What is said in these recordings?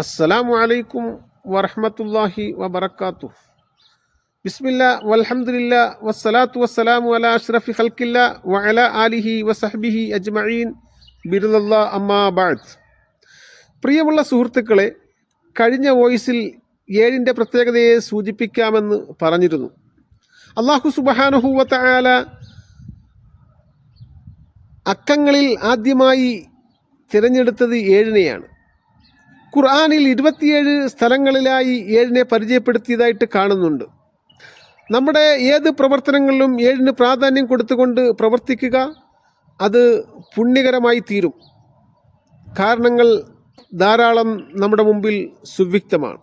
അസ്സലാമു അലൈക്കും വറഹ്മത്തുള്ളാഹി വബറകാതുഹു. ബിസ്മില്ലാ വൽഹംദുലില്ലാ വസ്സലാത്തു വസ്സലാമു അലാ അഷ്റഫി ഖൽഖില്ലാ വഅലാ ആലിഹി വസഹ്ബിഹി അജ്മഈൻ ബിറുദല്ലാഹ് അമ്മാ ബഅദ്. പ്രിയമുള്ള സുഹൃത്തുക്കളെ, കഴിഞ്ഞ വോയിസിൽ 7ന്റെ പ്രത്യേകതയെ സൂചിപ്പിക്കാമെന്ന് പറഞ്ഞിരുന്നു. അല്ലാഹു സുബ്ഹാനഹു വ തആല അക്കങ്ങളിൽ ആദ്യമായി തിരഞ്ഞെടുത്തത് 7നെയാണ്. ഖുർആനിൽ 27 സ്ഥലങ്ങളിലായി 7നെ പരിചയപ്പെടുത്തിയതായിട്ട് കാണുന്നുണ്ട്. നമ്മുടെ ഏത് പ്രവർത്തനങ്ങളിലും 7ന് പ്രാധാന്യം കൊടുത്തുകൊണ്ട് പ്രവർത്തിക്കുക, അത് പുണ്യകരമായി തീരും. കാരണങ്ങൾ ധാരാളം നമ്മുടെ മുമ്പിൽ സുവ്യക്തമാണ്.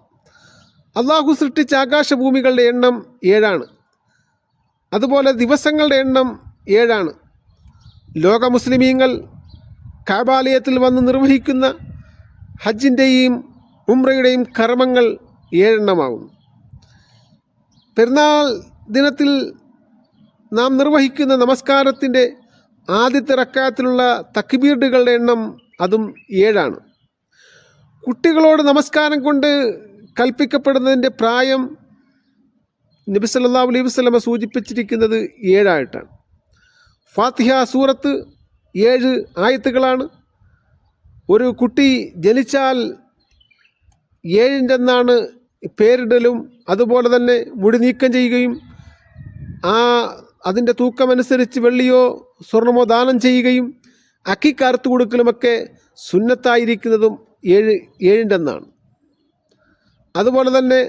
അള്ളാഹു സൃഷ്ടിച്ച ആകാശഭൂമികളുടെ എണ്ണം 7ആണ്. അതുപോലെ ദിവസങ്ങളുടെ എണ്ണം 7ആണ്. ലോക മുസ്ലിമീങ്ങൾ കഅബാലയത്തിൽ വന്ന് നിർവഹിക്കുന്ന ഹജ്ജിൻ്റെയും ഉംറയുടെയും കർമ്മങ്ങൾ 7 എണ്ണമാകുന്നു. പെരുന്നാൾ ദിനത്തിൽ നാം നിർവഹിക്കുന്ന നമസ്കാരത്തിൻ്റെ ആദ്യത്തെ റക്അത്തിലുള്ള തക്ബീറുകളുടെ എണ്ണം അതും 7ആണ്. കുട്ടികളോട് നമസ്കാരം കൊണ്ട് കൽപ്പിക്കപ്പെടുന്നതിൻ്റെ പ്രായം നബി സല്ലല്ലാഹു അലൈഹി വസല്ലമ സൂചിപ്പിച്ചിരിക്കുന്നത് 7 ഫാത്തിഹ സൂറത്ത് 7 ആയത്തുകളാണ്. ഒരു കുട്ടി ജനിച്ചാൽ 7 പേരിടലും അതുപോലെ തന്നെ മുടി നീക്കം ചെയ്യുകയും അതിൻ്റെ തൂക്കമനുസരിച്ച് വെള്ളിയോ സ്വർണമോ ദാനം ചെയ്യുകയും അക്കീഖ അറുത്ത് കൊടുക്കലുമൊക്കെ സുന്നത്തായിരിക്കുന്നതും 7 അതുപോലെ തന്നെ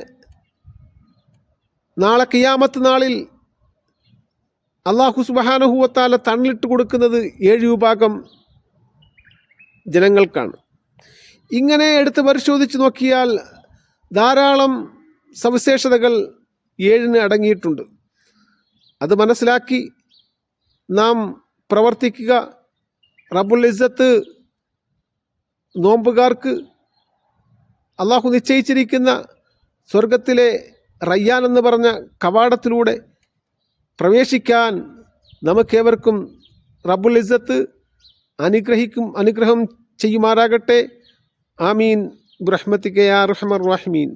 നാളെ ഖിയാമത്ത് നാളിൽ അല്ലാഹു സുബ്ഹാനഹു വ തആല തണലിട്ട് കൊടുക്കുന്നത് 7 വിഭാഗം ജനങ്ങൾക്കാണ്. ഇങ്ങനെ എടുത്ത് പരിശോധിച്ച് നോക്കിയാൽ ധാരാളം സവിശേഷതകൾ 7ന് അടങ്ങിയിട്ടുണ്ട്. അത് മനസ്സിലാക്കി നാം പ്രവർത്തിക്കുക. റബ്ബുൽ ഇസ്സത്ത് നോമ്പുകാർക്ക് അള്ളാഹു നിശ്ചയിച്ചിരിക്കുന്ന സ്വർഗത്തിലെ റയ്യാൻ എന്ന് പറഞ്ഞ കവാടത്തിലൂടെ പ്രവേശിക്കാൻ നമുക്കേവർക്കും റബ്ബുൽ ഇസ്സത്ത് അനുഗ്രഹം ചെയ്യുമാറാകട്ടെ. ആമീൻ ബിറഹ്മതിക യാ അർഹമർ റഹീമീൻ.